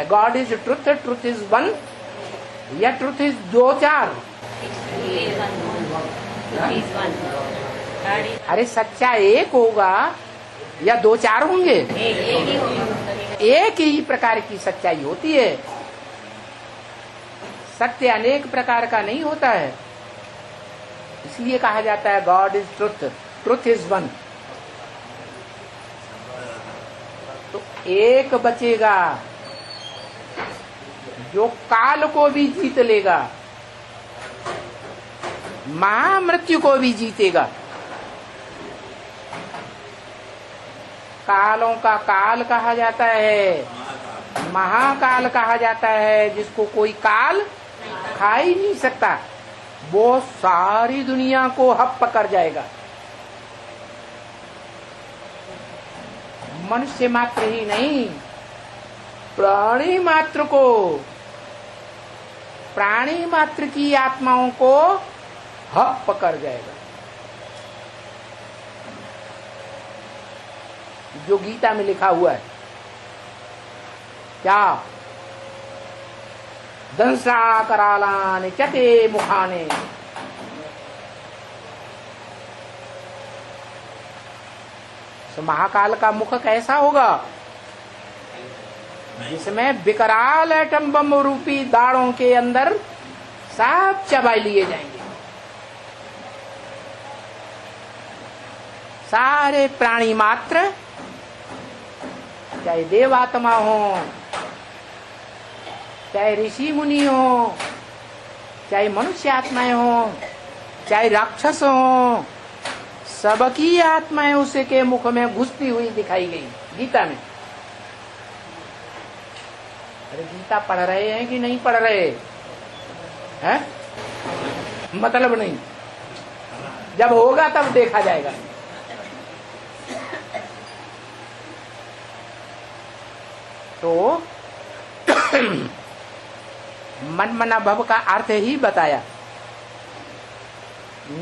God is truth, truth is one, या truth is दो चार? अरे सच्चा एक होगा या दो चार होंगे? एक ही प्रकार की सच्चाई होती है, सत्य अनेक प्रकार का नहीं होता है। इसलिए कहा जाता है God is truth, truth is one. तो एक बचेगा जो काल को भी जीत लेगा, महामृत्यु को भी जीतेगा। कालों का काल कहा जाता है, महाकाल कहा जाता है, जिसको कोई काल खा ही नहीं सकता। वो सारी दुनिया को हप कर जाएगा। मनुष्य मात्र ही नहीं, प्राणी मात्र को, प्राणी मात्र की आत्माओं को हप कर जाएगा। जो गीता में लिखा हुआ है, क्या? दंसा करालाने चते मुखाने। तो महाकाल का मुख कैसा होगा? जिसमें विकराल एटम बम रूपी दाढ़ों के अंदर सब चबा लिए जाएंगे। सारे प्राणी मात्र, चाहे देवात्मा हो, चाहे ऋषि मुनि हो, चाहे मनुष्य आत्माएं हो, चाहे राक्षस हो, सबकी आत्माएं उसी के मुख में घुसती हुई दिखाई गई गीता में। अरे गीता पढ़ रहे हैं कि नहीं पढ़ रहे हैं? मतलब नहीं, जब होगा तब देखा जाएगा। तो मन मना भव का अर्थ ही बताया।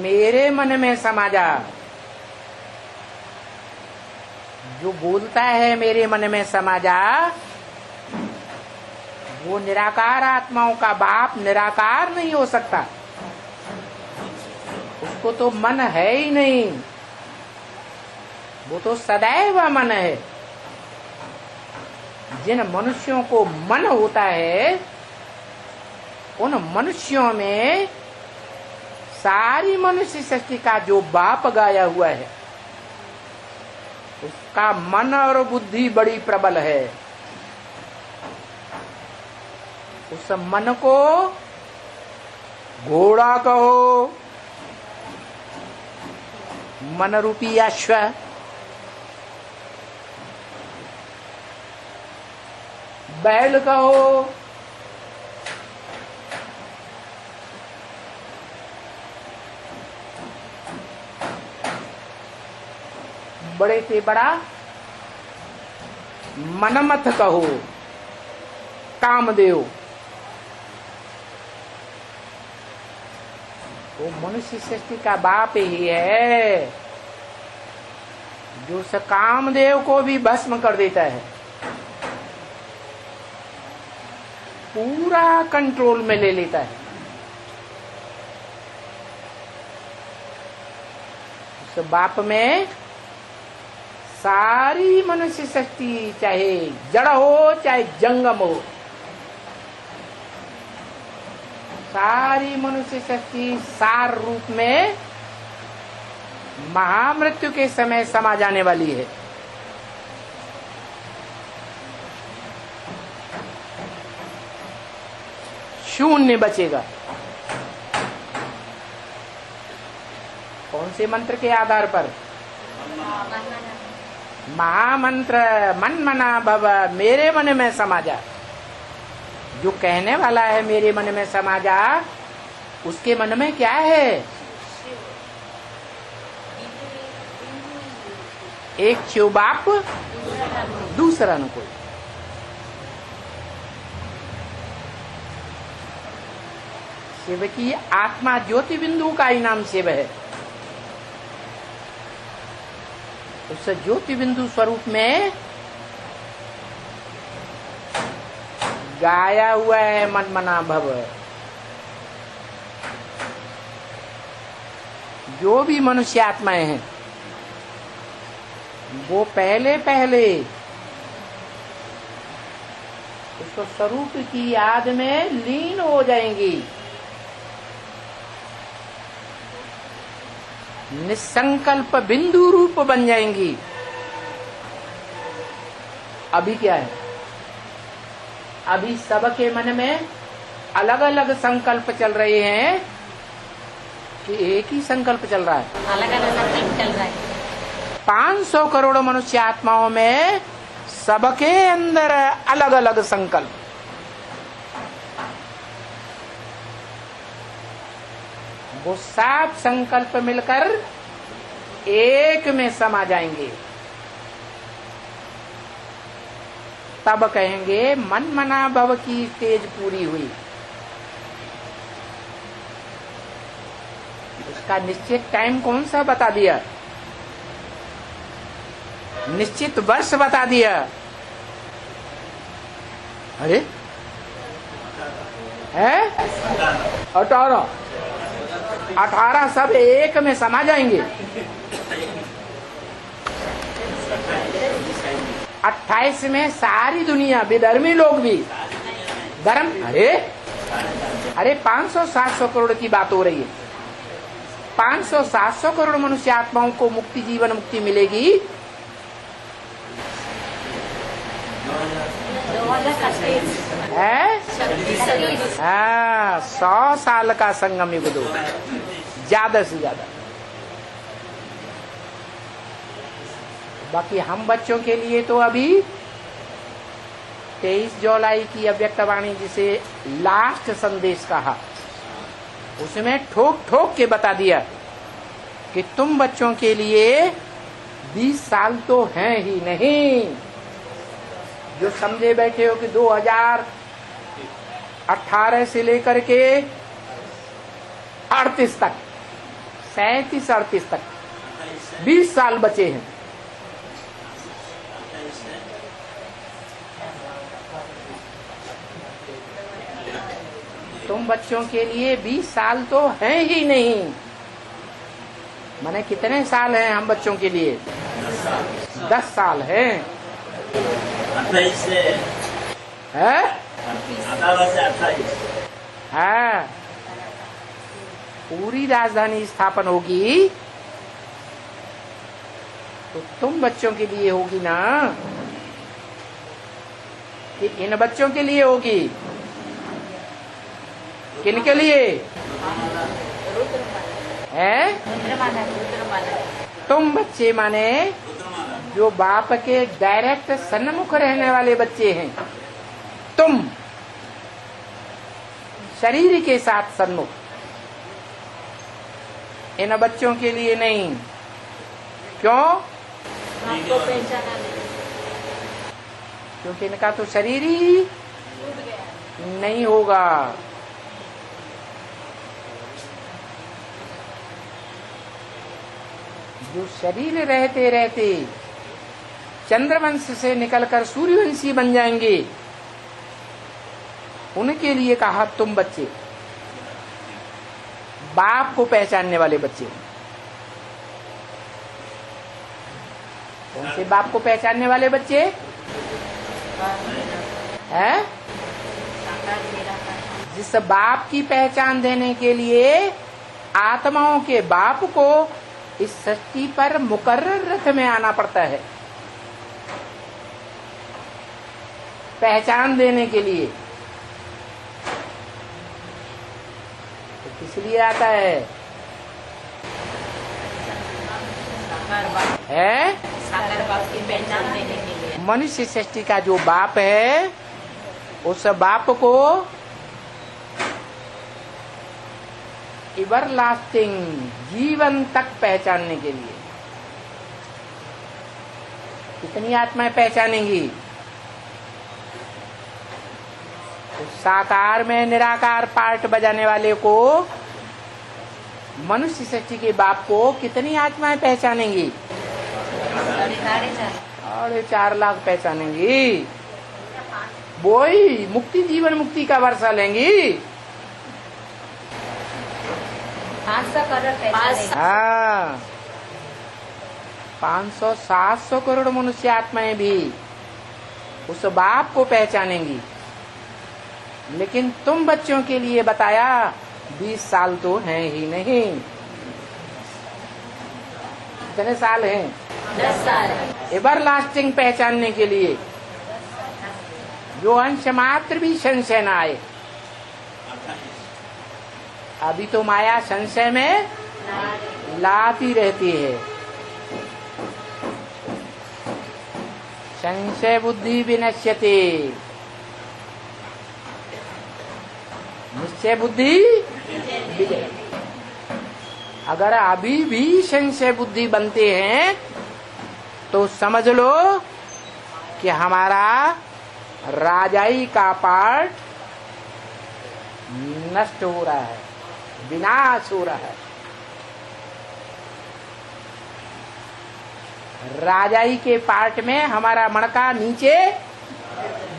मेरे मन में समा जा। जो बोलता है मेरे मन में समा जा, वो निराकार आत्माओं का बाप निराकार नहीं हो सकता। उसको तो मन है ही नहीं, वो तो सदैव मन है। जिन मनुष्यों को मन होता है, उन मनुष्यों में सारी मनुष्य सृष्टि का जो बाप गाया हुआ है, उसका मन और बुद्धि बड़ी प्रबल है। उस मन को घोड़ा कहो, मन रूपी अश्व, बैल कहो, बड़े से बड़ा मनमथ कहो, कामदेव, वो मनुष्य सृष्टि का बाप ही है, जो उस कामदेव को भी भस्म कर देता है, पूरा कंट्रोल में ले लेता है। उस बाप में सारी मनुष्य शक्ति, चाहे जड़ हो चाहे जंगम हो, सारी मनुष्य शक्ति सार रूप में महामृत्यु के समय समा जाने वाली है। शून्य बचेगा। कौन से मंत्र के आधार पर? महामंत्र मन मना भव, मेरे मन में समा जा। जो कहने वाला है मेरे मन में समा जा, उसके मन में क्या है? एक शिव बाप, दूसरा न कोई। शिव की आत्मा ज्योति बिंदु का ही नाम शिव है। उस ज्योति बिंदु स्वरूप में गाया हुआ है मन मना भव। जो भी मनुष्य आत्माएं हैं वो पहले पहले उसको स्वरूप की याद में लीन हो जाएंगी, निसंकल्प बिंदु रूप बन जाएंगी। अभी क्या है, अभी सबके मन में अलग अलग संकल्प चल रहे हैं कि एक ही संकल्प चल रहा है? अलग अलग संकल्प चल रहा है। 500 करोड़ मनुष्य आत्माओं में सबके अंदर अलग अलग संकल्प। वो सब संकल्प मिलकर एक में समा जाएंगे, तब कहेंगे मन मना भव की स्टेज पूरी हुई। उसका निश्चित टाइम कौन सा बता दिया, निश्चित वर्ष बता दिया। अरे है 18 सब एक में समा जाएंगे। 28 में सारी दुनिया, विधर्मी लोग भी धर्म। अरे 500-700 करोड़ की बात हो रही है। 500-700 करोड़ मनुष्य आत्माओं को मुक्ति, जीवन मुक्ति मिलेगी। है 100 साल का संगम युग दो, ज्यादा से ज्यादा। बाकी हम बच्चों के लिए तो अभी 23 जुलाई की अव्यक्तवाणी जिसे लास्ट संदेश कहा, उसमें ठोक ठोक के बता दिया कि तुम बच्चों के लिए 20 साल तो हैं ही नहीं। जो समझे बैठे हो कि 2018 से लेकर के 38 तक, 37-38 तक 20 साल बचे हैं। तुम बच्चों के लिए 20 साल तो हैं ही नहीं। माने कितने साल हैं हम बच्चों के लिए? 10 साल हैं। 28 से है 28 हाँ, पूरी राजधानी स्थापन होगी तो तुम बच्चों के लिए होगी ना, कि इन बच्चों के लिए होगी? किनके लिए है? तुम बच्चे माने जो बाप के डायरेक्ट सन्मुख रहने वाले बच्चे हैं। तुम शरीर के साथ सन्मुख, इन बच्चों के लिए नहीं। क्यों? आपको पहचाना नहीं, क्योंकि इनका तो शरीर ही नहीं होगा। जो शरीर रहते रहते चंद्रवंश से निकलकर सूर्यवंशी बन जाएंगे, उनके लिए कहा तुम बच्चे, बाप को पहचानने वाले बच्चे। कौन से बाप को पहचानने वाले बच्चे हैं? जिस बाप की पहचान देने के लिए आत्माओं के बाप को इस सृष्टि पर मुकर्रर रथ में आना पड़ता है, पहचान देने के लिए। तो किस लिए आता है? साकार बाप की पहचान देने के लिए। मनुष्य सृष्टि का जो बाप है, उस बाप को एवरलास्टिंग जीवन तक पहचानने के लिए कितनी आत्माएं पहचानेंगी? तो साकार में निराकार पार्ट बजाने वाले को, मनुष्य सृष्टि के बाप को कितनी आत्माएं पहचानेंगी? 4.5 4.5 लाख पहचानेंगी। वो ही मुक्ति, जीवन मुक्ति का वर्षा लेंगी। 500 करोड़ पैसा हाँ, 500-700 करोड़ मनुष्य आत्माएं भी उस बाप को पहचानेंगी। लेकिन तुम बच्चों के लिए बताया 20 साल तो हैं ही नहीं। कितने साल हैं? 10 साल। एवर लास्टिंग पहचानने के लिए जो अंश मात्र भी संशय न आए। अभी तो माया संशय में लाती रहती है। संशय बुद्धि विनश्यते, निश्चय बुद्धि विजय। अगर अभी भी संशय बुद्धि बनते हैं तो समझ लो कि हमारा राजाई का पार्ट नष्ट हो रहा है, विनाश हो रहा है। राजाई के पार्ट में हमारा मणका नीचे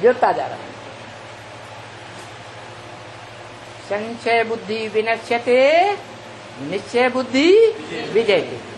गिरता जा रहा है। संशय बुद्धि विनश्यते, निश्चय बुद्धि विजयते।